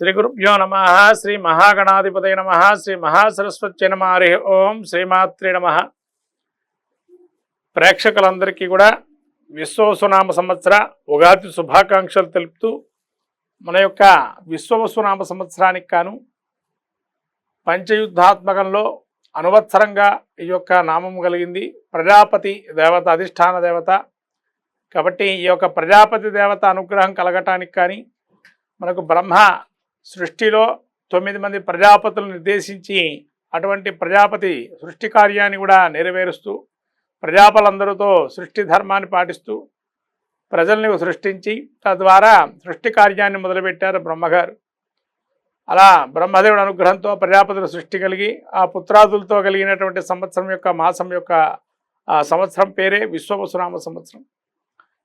శ్రీ గురుభ్యో నమ. శ్రీ మహాగణాధిపతయ నమ. శ్రీ మహాసరస్వత్యై నమ. హరి ఓం. శ్రీమాత్రే నమ. ప్రేక్షకులందరికీ కూడా విశ్వవసునామ సంవత్సర ఉగాది శుభాకాంక్షలు తెలుపుతూ మన యొక్క విశ్వవసునామ సంవత్సరానికి కాను పంచయుద్ధాత్మకంలో అనువత్సరంగా ఈ యొక్క నామం కలిగింది. ప్రజాపతి దేవత అధిష్టాన దేవత కాబట్టి ఈ యొక్క ప్రజాపతి దేవత అనుగ్రహం కలగటానికి కానీ మనకు బ్రహ్మ సృష్టిలో 9 మంది ప్రజాపతులను నిర్దేశించి అటువంటి ప్రజాపతి సృష్టి కార్యాన్ని కూడా నెరవేరుస్తూ ప్రజాపతులందరితో సృష్టి ధర్మాన్ని పాటిస్తూ ప్రజల్ని సృష్టించి తద్వారా సృష్టి కార్యాన్ని మొదలుపెట్టారు బ్రహ్మగారు. అలా బ్రహ్మదేవుడి అనుగ్రహంతో ప్రజాపతుల సృష్టి కలిగి ఆ పుత్రాదులతో కలిగినటువంటి సంవత్సరం యొక్క మాసం యొక్క సంవత్సరం పేరే విశ్వవసునామ సంవత్సరం.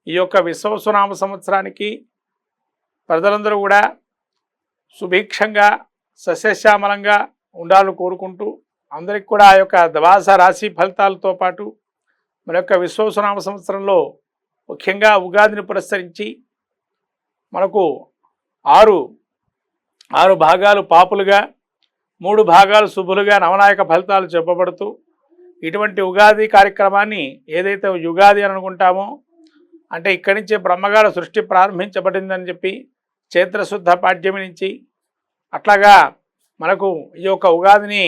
ఈ యొక్క విశ్వవసునామ సంవత్సరానికి ప్రజలందరూ కూడా సుభిక్షంగా సస్యశ్యామలంగా ఉండాలని కోరుకుంటూ అందరికి కూడా ఆ యొక్క ద్వాదశ రాశి ఫలితాలతో పాటు మన యొక్క విశ్వవసునామ సంవత్సరంలో ముఖ్యంగా ఉగాదిని పురస్కరించి మనకు ఆరు భాగాలు పాపులుగా 3 భాగాలు శుభులుగా నవనాయక ఫలితాలు చెప్పబడుతూ ఇటువంటి ఉగాది కార్యక్రమాన్ని ఏదైతే యుగాది అని అనుకుంటామో అంటే ఇక్కడి నుంచే బ్రహ్మగారు సృష్టి ప్రారంభించబడిందని చెప్పి చైత్రశుద్ధ పాడ్యమి నుంచి అట్లాగా మనకు ఈ యొక్క ఉగాదిని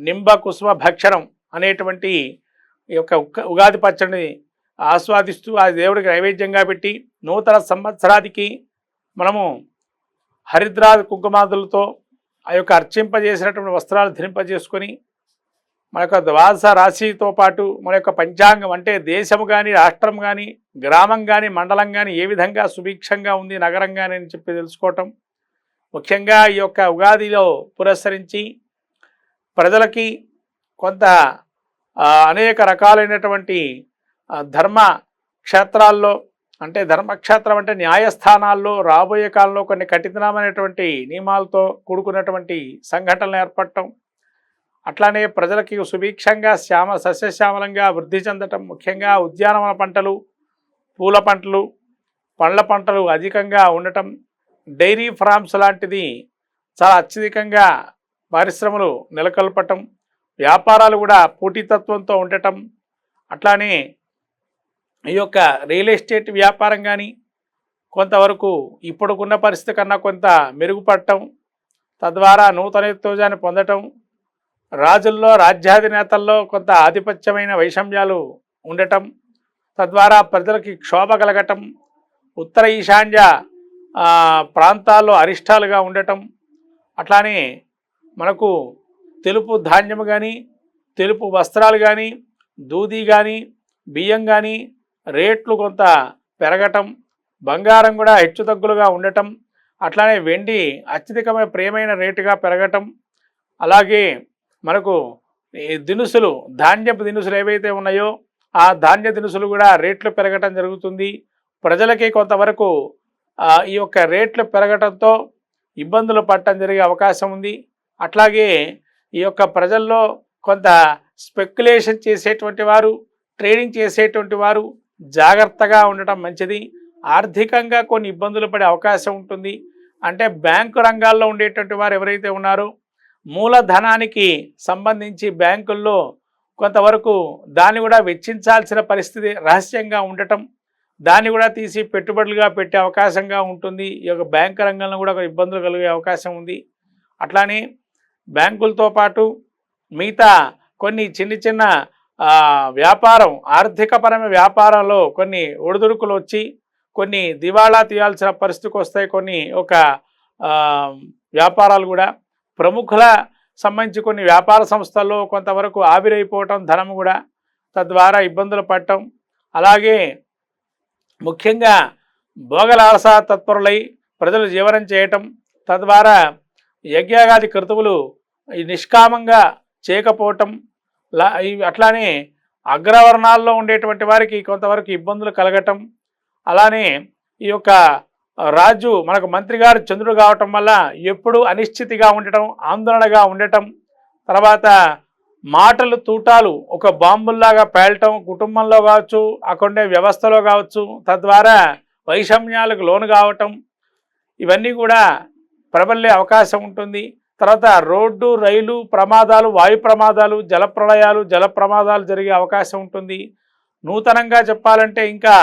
నింబ కుసుమ భక్షణం అనేటువంటి ఈ యొక్క ఉగాది పచ్చడిని ఆస్వాదిస్తూ ఆ దేవుడికి నైవేద్యంగా పెట్టి నూతన సంవత్సరానికి మనము హరిద్రాది కుంకుమాదులతో ఆ యొక్క అర్చింపజేసినటువంటి వస్త్రాలు ధరింపజేసుకొని మన యొక్క ద్వాదశ రాశితో పాటు మన యొక్క పంచాంగం అంటే దేశము కానీ రాష్ట్రం కానీ గ్రామం కానీ మండలం కానీ ఏ విధంగా సుభిక్షంగా ఉంది నగరం కానీ అని చెప్పి తెలుసుకోవటం ముఖ్యంగా ఈ యొక్క ఉగాదిలో పురస్కరించి ప్రజలకి కొంత అనేక రకాలైనటువంటి ధర్మ క్షేత్రాల్లో అంటే ధర్మక్షేత్రం అంటే న్యాయస్థానాల్లో రాబోయే కాలంలో కొన్ని కఠినమైనటువంటి నియమాలతో కూడుకున్నటువంటి సంఘటనలు ఏర్పడటం అట్లానే ప్రజలకి సుభిక్షంగా సస్యశ్యామలంగా వృద్ధి చెందటం ముఖ్యంగా ఉద్యానవన పంటలు పూల పంటలు పండ్ల పంటలు అధికంగా ఉండటం డైరీ ఫార్మ్స్ లాంటిది చాలా అత్యధికంగా పరిశ్రమలు నెలకొల్పటం వ్యాపారాలు కూడా పోటీతత్వంతో ఉండటం అట్లానే ఈ యొక్క రియల్ ఎస్టేట్ వ్యాపారం కానీ కొంతవరకు ఇప్పుడుకున్న పరిస్థితి కన్నా కొంత మెరుగుపడటం తద్వారా నూతనోత్తేజాన్ని పొందటం రాజుల్లో రాజ్యాధినేతల్లో కొంత ఆధిపత్యమైన వైషమ్యాలు ఉండటం తద్వారా ప్రజలకి క్షోభ కలగటం ఉత్తర ఈశాన్య ప్రాంతాల్లో అరిష్టాలుగా ఉండటం అట్లానే మనకు తెలుపు ధాన్యం కానీ తెలుపు వస్త్రాలు కానీ దూది కానీ బియ్యం కానీ రేట్లు కొంత పెరగటం బంగారం కూడా హెచ్చుతగ్గులుగా ఉండటం అట్లానే వెండి అత్యధికమైన ప్రియమైన రేటుగా పెరగటం అలాగే మనకు దినుసులు ధాన్యపు దినుసులు ఏవైతే ఉన్నాయో ఆ ధాన్య దినుసులు కూడా రేట్లు పెరగటం జరుగుతుంది. ప్రజలకి కొంతవరకు ఈ యొక్క రేట్లు పెరగటంతో ఇబ్బందులు పడటం జరిగే అవకాశం ఉంది. అట్లాగే ఈ యొక్క ప్రజల్లో కొంత స్పెక్యులేషన్ చేసేటువంటి వారు ట్రేడింగ్ చేసేటువంటి వారు జాగ్రత్తగా ఉండటం మంచిది. ఆర్థికంగా కొన్ని ఇబ్బందులు పడే అవకాశం ఉంటుంది. అంటే బ్యాంకు రంగాల్లో ఉండేటువంటి వారు ఎవరైతే ఉన్నారో మూలధనానికి సంబంధించి బ్యాంకుల్లో కొంతవరకు దాన్ని కూడా వెచ్చించాల్సిన పరిస్థితి రహస్యంగా ఉండటం దాన్ని కూడా తీసి పెట్టుబడులుగా పెట్టే అవకాశంగా ఉంటుంది. ఈ యొక్క బ్యాంకు రంగంలో కూడా ఇబ్బందులు కలిగే అవకాశం ఉంది. అట్లానే బ్యాంకులతో పాటు మిగతా కొన్ని చిన్న వ్యాపారం ఆర్థికపరమైన వ్యాపారంలో కొన్ని ఒడిదుడుకులు వచ్చి కొన్ని దివాళా తీయాల్సిన పరిస్థితికి వస్తాయి. కొన్ని ఒక వ్యాపారాలు కూడా ప్రముఖుల సంబంధించి కొన్ని వ్యాపార సంస్థల్లో కొంతవరకు ఆవిరైపోవటం ధనం కూడా తద్వారా ఇబ్బందులు పడటం అలాగే ముఖ్యంగా భోగలాలస తత్పరులై ప్రజలు జీవనం చేయటం తద్వారా యజ్ఞాగాది కృతువులు నిష్కామంగా చేయకపోవటం అట్లానే అగ్రవర్ణాల్లో ఉండేటువంటి వారికి కొంతవరకు ఇబ్బందులు కలగటం అలానే ఈ యొక్క రాజు మనకు మంత్రి గారు చంద్రుడు కావటం వల్ల ఎప్పుడు అనిశ్చితిగా ఉండటం ఆందోళనగా ఉండటం తర్వాత మాటలు తూటాలు ఒక బాంబుల్లాగా పేలటం కుటుంబంలో కావచ్చు అక్కడే వ్యవస్థలో కావచ్చు తద్వారా వైషమ్యాలకు లోను కావటం ఇవన్నీ కూడా ప్రబలే అవకాశం ఉంటుంది. తర్వాత రోడ్డు, రైలు ప్రమాదాలు, వాయు ప్రమాదాలు, జల ప్రళయాలు, జల ప్రమాదాలు జరిగే అవకాశం ఉంటుంది. నూతనంగా చెప్పాలంటే ఇంకా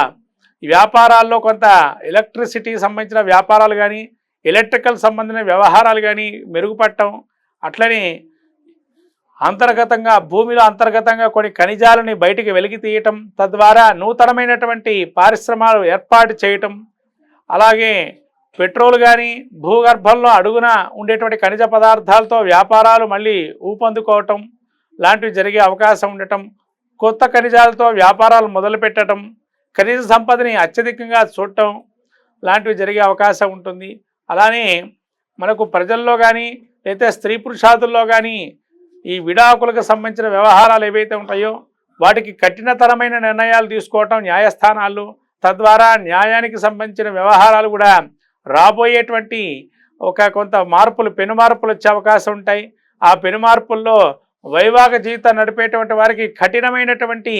వ్యాపారాల్లో కొంత ఎలక్ట్రిసిటీకి సంబంధించిన వ్యాపారాలు కానీ, ఎలక్ట్రికల్ సంబంధించిన వ్యవహారాలు కానీ మెరుగుపడటం, అట్లనే అంతర్గతంగా భూమిలో అంతర్గతంగా కొన్ని ఖనిజాలని బయటికి వెలికి తీయటం, తద్వారా నూతనమైనటువంటి పరిశ్రమలు ఏర్పాటు చేయటం, అలాగే పెట్రోల్ కానీ భూగర్భంలో అడుగున ఉండేటువంటి ఖనిజ పదార్థాలతో వ్యాపారాలు మళ్ళీ ఊపందుకోవటం లాంటివి జరిగే అవకాశం ఉండటం, కొత్త ఖనిజాలతో వ్యాపారాలు మొదలుపెట్టడం, ఖనిజ సంపదని అత్యధికంగా చూడటం లాంటివి జరిగే అవకాశం ఉంటుంది. అలానే మనకు ప్రజల్లో కానీ లేదా స్త్రీ పురుషాదుల్లో కానీ ఈ విడాకులకు సంబంధించిన వ్యవహారాలు ఏవైతే ఉంటాయో వాటికి కఠినతరమైన నిర్ణయాలు తీసుకోవటం న్యాయస్థానాలు, తద్వారా న్యాయానికి సంబంధించిన వ్యవహారాలు కూడా రాబోయేటువంటి కొంత మార్పులు, పెను మార్పులు వచ్చే అవకాశం ఉంటాయి. ఆ పెను మార్పుల్లో వైవాహిక జీవితం నడిపేటువంటి వారికి కఠినమైనటువంటి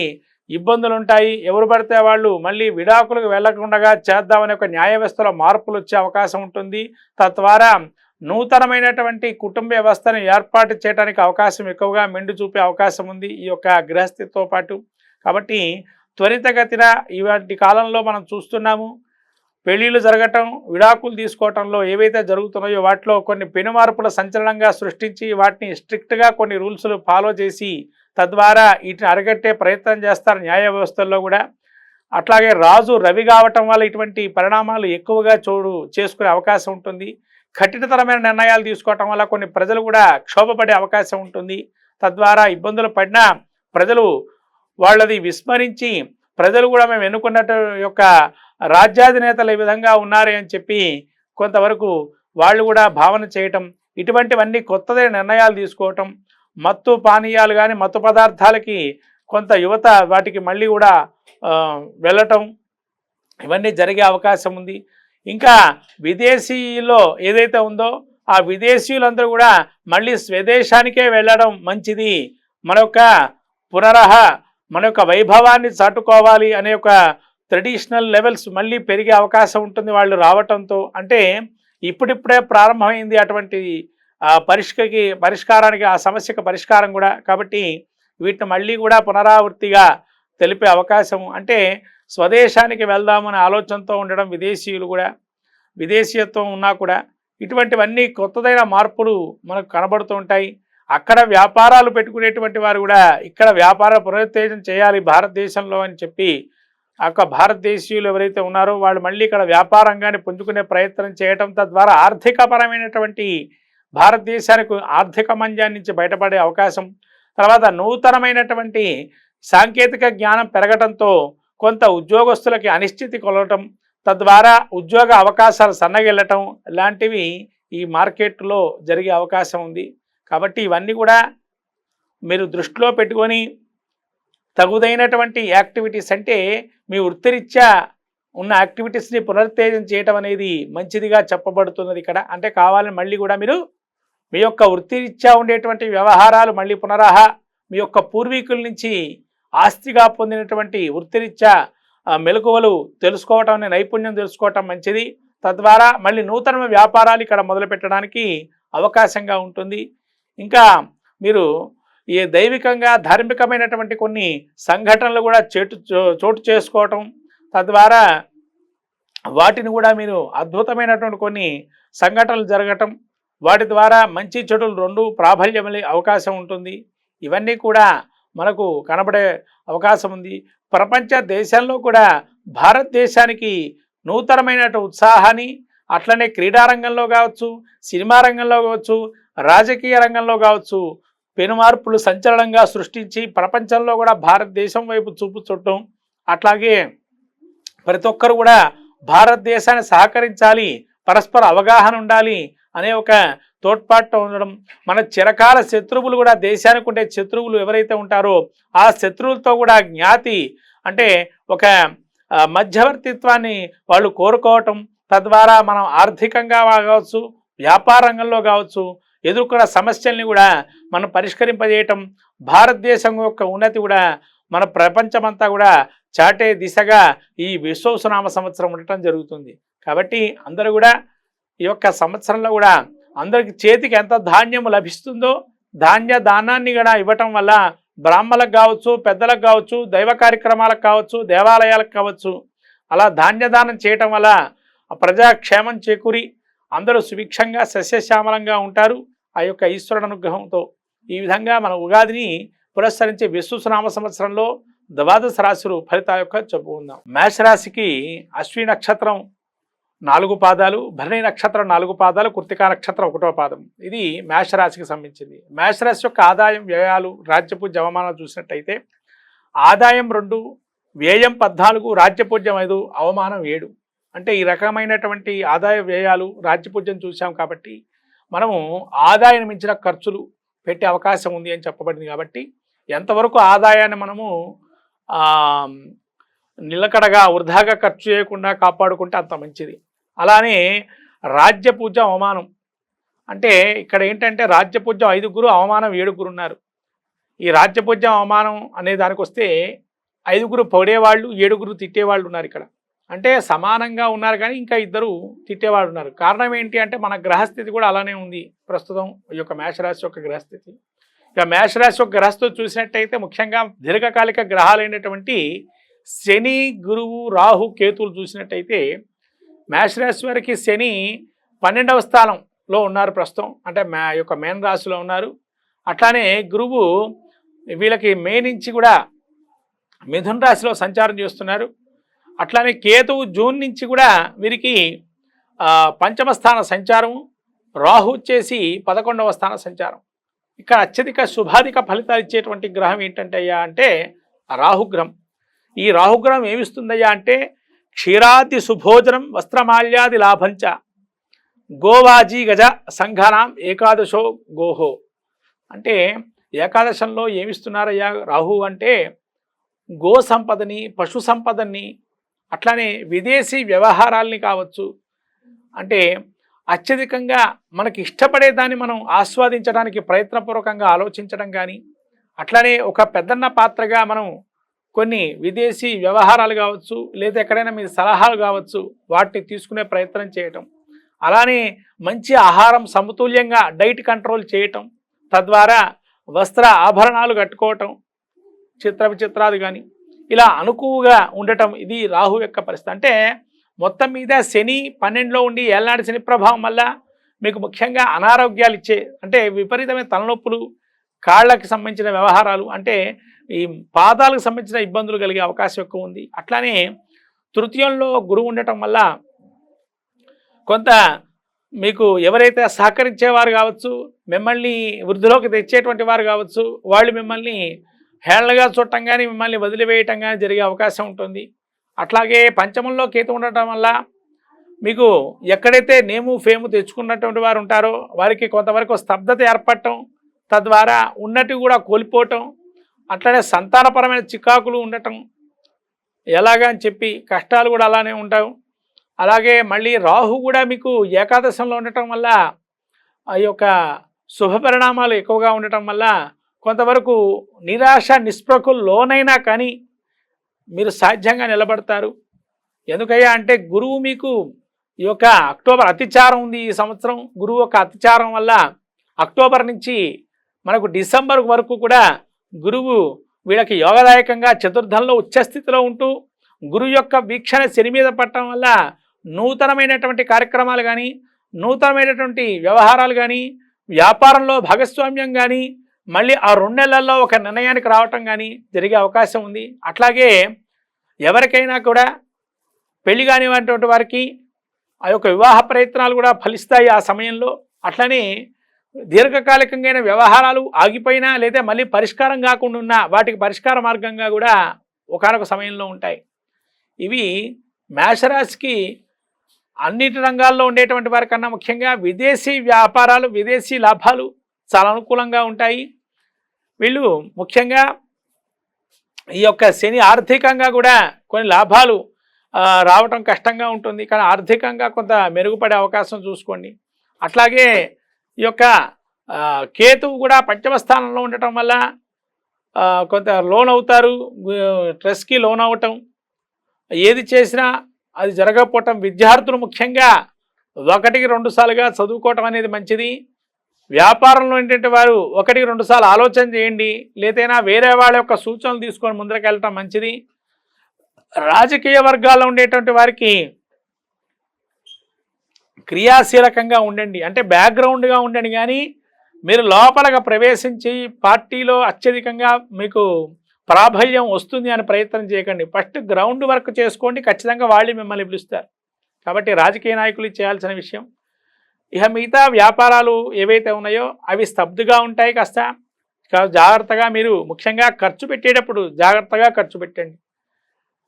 ఇబ్బందులు ఉంటాయి. ఎవరు పడితే వాళ్ళు మళ్ళీ విడాకులకు వెళ్లకుండా చేద్దామనే ఒక న్యాయ వ్యవస్థలో మార్పులు వచ్చే అవకాశం ఉంటుంది. తద్వారా నూతనమైనటువంటి కుటుంబ వ్యవస్థను ఏర్పాటు చేయడానికి అవకాశం ఎక్కువగా మెండు చూపే అవకాశం ఉంది ఈ యొక్క గృహస్థితితో పాటు. కాబట్టి త్వరితగతిన ఇవాటి కాలంలో మనం చూస్తున్నాము, పెళ్ళిళ్ళు జరగటం, విడాకులు తీసుకోవటంలో ఏవైతే జరుగుతున్నాయో వాటిలో కొన్ని పెను మార్పుల సంచలనంగా సృష్టించి వాటిని స్ట్రిక్ట్గా కొన్ని రూల్స్లు ఫాలో చేసి తద్వారా వీటిని అరికట్టే ప్రయత్నం చేస్తారు న్యాయ వ్యవస్థల్లో కూడా. అట్లాగే రాజు రవి కావటం వల్ల ఇటువంటి పరిణామాలు ఎక్కువగా చేసుకునే అవకాశం ఉంటుంది. కఠినతరమైన నిర్ణయాలు తీసుకోవటం వల్ల కొన్ని ప్రజలు కూడా క్షోభపడే అవకాశం ఉంటుంది. తద్వారా ఇబ్బందులు పడినా ప్రజలు వాళ్ళది విస్మరించి ప్రజలు కూడా మేము ఎన్నుకున్నట్టు యొక్క రాజ్యాధినేతలు ఈ విధంగా ఉన్నారే అని చెప్పి కొంతవరకు వాళ్ళు కూడా భావన చేయటం, ఇటువంటివన్నీ కొత్తదే నిర్ణయాలు తీసుకోవటం, మత్తు పానీయాలు కానీ మత్తు పదార్థాలకి కొంత యువత వాటికి మళ్ళీ కూడా వెళ్ళటం, ఇవన్నీ జరిగే అవకాశం ఉంది. ఇంకా విదేశీలో ఏదైతే ఉందో ఆ విదేశీయులందరూ కూడా మళ్ళీ స్వదేశానికే వెళ్ళడం మంచిది, మన యొక్క వైభవాన్ని చాటుకోవాలి అనే ఒక ట్రెడిషనల్ లెవెల్స్ మళ్ళీ పెరిగే అవకాశం ఉంటుంది వాళ్ళు రావటంతో. అంటే ఇప్పుడిప్పుడే ప్రారంభమైంది అటువంటి పరిష్కారానికి, ఆ సమస్యకు పరిష్కారం కూడా. కాబట్టి వీటిని మళ్ళీ కూడా పునరావృత్తిగా తెలిపే అవకాశం, అంటే స్వదేశానికి వెళ్దామనే ఆలోచనతో ఉండడం విదేశీయులు కూడా, విదేశీయత్వం ఉన్నా కూడా ఇటువంటివన్నీ కొత్తదైన మార్పులు మనకు కనబడుతూ ఉంటాయి. అక్కడ వ్యాపారాలు పెట్టుకునేటువంటి వారు కూడా ఇక్కడ వ్యాపార పునరుత్తేజం చేయాలి భారతదేశంలో అని చెప్పి భారతదేశీయులు ఎవరైతే ఉన్నారో వాళ్ళు మళ్ళీ ఇక్కడ వ్యాపారంగానే పుంజుకునే ప్రయత్నం చేయటం, తద్వారా ఆర్థికపరమైనటువంటి భారతదేశానికి ఆర్థిక మంజాన్ని నుంచి బయటపడే అవకాశం, తర్వాత నూతనమైనటువంటి సాంకేతిక జ్ఞానం పెరగటంతో కొంత ఉద్యోగస్తులకి అనిశ్చితి కొలవటం, తద్వారా ఉద్యోగ అవకాశాలు సన్నగిల్లటం లాంటివి ఈ మార్కెట్లో జరిగే అవకాశం ఉంది. కాబట్టి ఇవన్నీ కూడా మీరు దృష్టిలో పెట్టుకొని తగుదైనటువంటి యాక్టివిటీస్, అంటే మీ వృత్తిరీత్యా ఉన్న యాక్టివిటీస్ని పునరుత్తేజం చేయటం అనేది మంచిదిగా చెప్పబడుతున్నది ఇక్కడ. అంటే కావాలని మళ్ళీ కూడా మీరు మీ యొక్క వృత్తిరీత్యా ఉండేటువంటి వ్యవహారాలు మళ్ళీ మీ యొక్క పూర్వీకుల నుంచి ఆస్తిగా పొందినటువంటి వృత్తిరీత్యా మెలకువలు తెలుసుకోవటం, నైపుణ్యం తెలుసుకోవటం మంచిది. తద్వారా మళ్ళీ నూతన వ్యాపారాలు ఇక్కడ మొదలుపెట్టడానికి అవకాశంగా ఉంటుంది. ఇంకా మీరు ఈ దైవికంగా ధార్మికమైనటువంటి కొన్ని సంఘటనలు కూడా చోటు చేసుకోవటం, తద్వారా వాటిని కూడా మీరు అద్భుతమైనటువంటి కొన్ని సంఘటనలు జరగటం, వాటి ద్వారా మంచి చెడులు రెండు ప్రాబల్యమలే అవకాశం ఉంటుంది. ఇవన్నీ కూడా మనకు కనబడే అవకాశం ఉంది. ప్రపంచ దేశాల్లో కూడా భారతదేశానికి నూతనమైన ఉత్సాహాన్ని, అట్లనే క్రీడారంగంలో కావచ్చు, సినిమా రంగంలో కావచ్చు, రాజకీయ రంగంలో కావచ్చు పెను మార్పులు సంచలనంగా సృష్టించి ప్రపంచంలో కూడా భారతదేశం వైపు చూపు చుట్టం, అట్లాగే ప్రతి ఒక్కరు కూడా భారతదేశాన్ని సహకరించాలి, పరస్పర అవగాహన ఉండాలి అనే ఒక తోడ్పాటు ఉండడం, మన చిరకాల శత్రువులు కూడా దేశానికి ఉండే శత్రువులు ఎవరైతే ఉంటారో ఆ శత్రువులతో కూడా జ్ఞాతి, అంటే ఒక మధ్యవర్తిత్వాన్ని వాళ్ళు కోరుకోవటం, తద్వారా మనం ఆర్థికంగా కావచ్చు, వ్యాపార రంగంలో కావచ్చు ఎదుర్కొన్న సమస్యల్ని కూడా మనం పరిష్కరింపజేయటం, భారతదేశం యొక్క ఉన్నతి కూడా మన ప్రపంచమంతా కూడా చాటే దిశగా ఈ విశ్వవసునామ సంవత్సరం ఉండటం జరుగుతుంది. కాబట్టి అందరూ కూడా ఈ యొక్క సంవత్సరంలో కూడా అందరికి చేతికి ఎంత ధాన్యం లభిస్తుందో ధాన్య దానాన్ని కూడా ఇవ్వటం వల్ల బ్రాహ్మణులకు కావచ్చు, పెద్దలకు కావచ్చు, దైవ కార్యక్రమాలకు కావచ్చు, దేవాలయాలకు కావచ్చు, అలా ధాన్యదానం చేయటం వల్ల ప్రజాక్షేమం చేకూరి అందరూ సుభిక్షంగా సస్యశ్యామలంగా ఉంటారు ఆ యొక్క ఈశ్వరుడు అనుగ్రహంతో. ఈ విధంగా మన ఉగాదిని పురస్కరించి విశ్వనామ సంవత్సరంలో ద్వాదశ రాశులు ఫలితాల యొక్క చెప్పుకుందాం. మేషరాశికి అశ్విని నక్షత్రం 4 పాదాలు, భరణి నక్షత్రం 4 పాదాలు, కృత్తికా నక్షత్రం 1వ పాదం. ఇది మేషరాశికి సంబంధించింది. మేషరాశి యొక్క ఆదాయం, వ్యయాలు, రాజ్యపూజ్య అవమానాలు చూసినట్టయితే ఆదాయం 2, వ్యయం 14, రాజ్యపూజ్యం 5, అవమానం 7. అంటే ఈ రకమైనటువంటి ఆదాయ వ్యయాలు రాజ్యపూజ్యం చూసాం కాబట్టి మనము ఆదాయాన్ని మించిన ఖర్చులు పెట్టే అవకాశం ఉంది అని చెప్పబడింది. కాబట్టి ఎంతవరకు ఆదాయాన్ని మనము నిలకడగా వృధాగా ఖర్చు చేయకుండా కాపాడుకుంటే అంత మంచిది. అలానే రాజ్యపూజ్యం అవమానం అంటే ఇక్కడ ఏంటంటే రాజ్యపూజ్యం 5, అవమానం 7 ఉన్నారు. ఈ రాజ్యపూజ్యం అవమానం అనే దానికి వస్తే 5 పొగిడేవాళ్ళు, 7 తిట్టేవాళ్ళు ఉన్నారు. ఇక్కడ అంటే సమానంగా ఉన్నారు కానీ ఇంకా 2 తిట్టేవాళ్ళు ఉన్నారు. కారణం ఏంటి అంటే మన గ్రహస్థితి కూడా అలానే ఉంది ప్రస్తుతం ఈ యొక్క మేషరాశి యొక్క గ్రహస్థితి. ఇక మేషరాశి యొక్క గ్రహస్థితి చూసినట్టయితే ముఖ్యంగా దీర్ఘకాలిక గ్రహాలైనటువంటి శని, గురువు, రాహు, కేతువులు చూసినట్టయితే మేషరాశి వారికి శని 12వ స్థానంలో ఉన్నారు ప్రస్తుతం. అంటే యొక్క మేన రాశిలో ఉన్నారు. అట్లానే గురువు వీళ్ళకి మే నుంచి కూడా మిథున రాశిలో సంచారం చేస్తున్నారు. అట్లానే కేతువు జూన్ నుంచి కూడా వీరికి 5వ స్థాన సంచారం, రాహు వచ్చేసి 11వ స్థాన సంచారం. ఇక్కడ అత్యధిక శుభాధిక ఫలితాలు ఇచ్చేటువంటి గ్రహం ఏంటంటే అయ్యా అంటే రాహుగ్రహం. ఈ రాహుగ్రహం ఏమిస్తుందయ్యా అంటే క్షీరాది సుభోజనం, వస్త్రమాల్యాది లాభంచ, గోవాజీ గజ సంఘానాం ఏకాదశో గోహో. అంటే ఏకాదశంలో ఏమిస్తున్నారయ్యా రాహు అంటే గో సంపదని, పశు సంపదని, అట్లానే విదేశీ వ్యవహారాల్ని కావచ్చు, అంటే అత్యధికంగా మనకి ఇష్టపడేదాన్ని మనం ఆస్వాదించడానికి ప్రయత్నపూర్వకంగా ఆలోచించడం కానీ, అట్లానే ఒక పెద్దన్న పాత్రగా మనం కొన్ని విదేశీ వ్యవహారాలు కావచ్చు, లేదా ఎక్కడైనా మీ సలహాలు కావచ్చు, వాటిని తీసుకునే ప్రయత్నం చేయటం, అలానే మంచి ఆహారం సమతుల్యంగా డైట్ కంట్రోల్ చేయటం, తద్వారా వస్త్ర ఆభరణాలు కట్టుకోవటం, చిత్ర విచిత్రాలు కానీ ఇలా అనుకువగా ఉండటం, ఇది రాహు యొక్క పరిస్థితి. అంటే మొత్తం మీద శని 12లో ఉండి ఏళ్ళనాటి శని ప్రభావం వల్ల మీకు ముఖ్యంగా అనారోగ్యాలు ఇచ్చే, అంటే విపరీతమైన తలనొప్పులు, కాళ్ళకి సంబంధించిన వ్యవహారాలు, అంటే ఈ పాదాలకు సంబంధించిన ఇబ్బందులు కలిగే అవకాశం ఎక్కువ ఉంది. అట్లానే తృతీయంలో గురువు ఉండటం వల్ల కొంత మీకు ఎవరైతే సహకరించేవారు కావచ్చు, మిమ్మల్ని వృద్ధిలోకి తెచ్చేటువంటి వారు కావచ్చు, వాళ్ళు మిమ్మల్ని హేళనగా చూడటం కానీ మిమ్మల్ని వదిలివేయటం కానీ జరిగే అవకాశం ఉంటుంది. అట్లాగే పంచమంలో కేతు ఉండటం వల్ల మీకు ఎక్కడైతే నేము ఫేము తెచ్చుకున్నటువంటి వారు ఉంటారో వారికి కొంతవరకు స్తబ్దత ఏర్పడటం, తద్వారా ఉన్నట్టు కూడా కోల్పోవటం, అట్లనే సంతానపరమైన చికాకులు ఉండటం, ఎలాగా అని చెప్పి కష్టాలు కూడా అలానే ఉంటాయి. అలాగే మళ్ళీ రాహు కూడా మీకు ఏకాదశంలో ఉండటం వల్ల ఆ యొక్క శుభ పరిణామాలు ఎక్కువగా ఉండటం వల్ల కొంతవరకు నిరాశ నిస్పృహకు లోనైనా కానీ మీరు సాధ్యంగా నిలబడతారు. ఎందుకయ్యా అంటే గురువు మీకు ఈ యొక్క అక్టోబర్ అతిచారం ఉంది ఈ సంవత్సరం. గురువు యొక్క అతిచారం వల్ల అక్టోబర్ నుంచి మనకు డిసెంబర్ వరకు కూడా గురువు వీళ్ళకి యోగదాయకంగా చతుర్థంలో ఉచ్చస్థితిలో ఉంటూ గురువు యొక్క వీక్షణ శని మీద పడటం వల్ల నూతనమైనటువంటి కార్యక్రమాలు కానీ, నూతనమైనటువంటి వ్యవహారాలు కానీ, వ్యాపారంలో భాగస్వామ్యం కానీ మళ్ళీ ఆ 2 నెలల్లో ఒక నిర్ణయానికి రావటం కానీ జరిగే అవకాశం ఉంది. అట్లాగే ఎవరికైనా కూడా పెళ్లి కానివ్వటువంటి వారికి ఆ యొక్క వివాహ ప్రయత్నాలు కూడా ఫలిస్తాయి ఆ సమయంలో. అట్లనే దీర్ఘకాలికంగా వ్యవహారాలు ఆగిపోయినా లేదా మళ్ళీ పరిష్కారం కాకుండా ఉన్నా వాటికి పరిష్కార మార్గంగా కూడా ఒకానొక సమయంలో ఉంటాయి. ఇవి మేషరాశికి అన్నిటి రంగాల్లో ఉండేటువంటి వారికన్నా ముఖ్యంగా విదేశీ వ్యాపారాలు, విదేశీ లాభాలు చాలా అనుకూలంగా ఉంటాయి. వీళ్ళు ముఖ్యంగా ఈ యొక్క శని ఆర్థికంగా కూడా కొన్ని లాభాలు రావటం కష్టంగా ఉంటుంది, కానీ ఆర్థికంగా కొంత మెరుగుపడే అవకాశం చూసుకోండి. అట్లాగే ఈ యొక్క కేతువు కూడా 5వ స్థానంలో ఉండటం వల్ల కొంత లోన్ అవుతారు, స్ట్రెస్కి లోన్ అవ్వటం, ఏది చేసినా అది జరగకపోవటం, విద్యార్థులు ముఖ్యంగా ఒకటికి 2 సార్లుగా చదువుకోవటం అనేది మంచిది. వ్యాపారంలో ఏంటంటే వారు ఒకటికి 2 సార్లు ఆలోచన చేయండి, లేదైనా వేరే వాళ్ళ యొక్క సూచనలు తీసుకొని ముందరకెళ్ళటం మంచిది. రాజకీయ వర్గాల్లో ఉండేటువంటి వారికి క్రియాశీలకంగా ఉండండి, అంటే బ్యాక్గ్రౌండ్గా ఉండండి, కానీ మీరు లోపలగా ప్రవేశించి పార్టీలో అత్యధికంగా మీకు ప్రాబల్యం వస్తుంది అని ప్రయత్నం చేయకండి. ఫస్ట్ గ్రౌండ్ వర్క్ చేసుకోండి, ఖచ్చితంగా వాళ్ళు మిమ్మల్ని పిలుస్తారు. కాబట్టి రాజకీయ నాయకులు చేయాల్సిన విషయం. ఇక మిగతా వ్యాపారాలు ఏవైతే ఉన్నాయో అవి స్తబ్దుగా ఉంటాయి. కాస్త జాగ్రత్తగా మీరు ముఖ్యంగా ఖర్చు పెట్టేటప్పుడు జాగ్రత్తగా ఖర్చు పెట్టండి.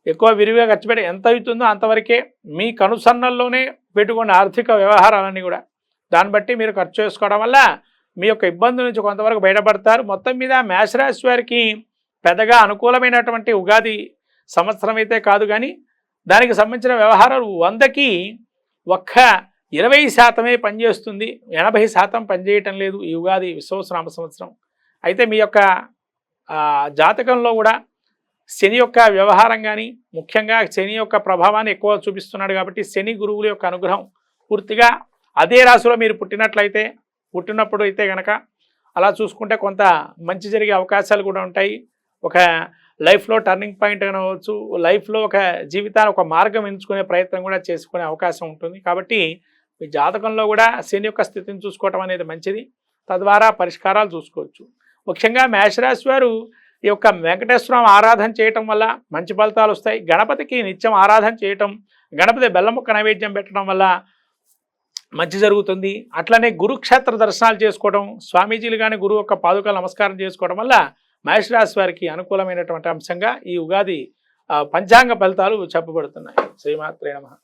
ఎక్కువ విరివిగా ఖర్చు పెట్టి ఎంత అవుతుందో అంతవరకే మీ కనుసన్నల్లోనే పెట్టుకున్న ఆర్థిక వ్యవహారాలన్నీ కూడా దాన్ని బట్టి మీరు ఖర్చు చేసుకోవడం వల్ల మీ యొక్క ఇబ్బందుల నుంచి కొంతవరకు బయటపడతారు. మొత్తం మీద మేషరాశి వారికి పెద్దగా అనుకూలమైనటువంటి ఉగాది సంవత్సరం అయితే కాదు, కానీ దానికి సంబంధించిన వ్యవహారాలు 100కి ఒక్క 20% పనిచేస్తుంది, 80% పనిచేయటం లేదు ఈ ఉగాది విశ్వవసనామ సంవత్సరం. అయితే మీ యొక్క జాతకంలో కూడా శని యొక్క వ్యవహారం కానీ, ముఖ్యంగా శని యొక్క ప్రభావాన్ని ఎక్కువ చూపిస్తున్నాడు. కాబట్టి శని గురువుల యొక్క అనుగ్రహం పూర్తిగా అదే రాశిలో మీరు పుట్టినప్పుడు అయితే కనుక అలా చూసుకుంటే కొంత మంచి జరిగే అవకాశాలు కూడా ఉంటాయి. ఒక లైఫ్లో టర్నింగ్ పాయింట్ అనవచ్చు, లైఫ్లో ఒక జీవితాన్ని ఒక మార్గం ఎంచుకునే ప్రయత్నం కూడా చేసుకునే అవకాశం ఉంటుంది. కాబట్టి మీ జాతకంలో కూడా శని యొక్క స్థితిని చూసుకోవటం అనేది మంచిది. తద్వారా పరిష్కారాలు చూసుకోవచ్చు. ముఖ్యంగా మేషరాశి వారు ఈ యొక్క వెంకటేశ్వరం ఆరాధన చేయటం వల్ల మంచి ఫలితాలు వస్తాయి. గణపతికి నిత్యం ఆరాధన చేయటం, గణపతి బెల్లముక్క నైవేద్యం పెట్టడం వల్ల మంచి జరుగుతుంది. అట్లనే గురుక్షేత్ర దర్శనాలు చేసుకోవడం, స్వామీజీలు కానీ గురువు యొక్క పాదుకలు నమస్కారం చేసుకోవడం వల్ల మేషరాశి వారికి అనుకూలమైనటువంటి అంశంగా ఈ ఉగాది పంచాంగ ఫలితాలు చెప్పబడుతున్నాయి. శ్రీమాత్రే నమః.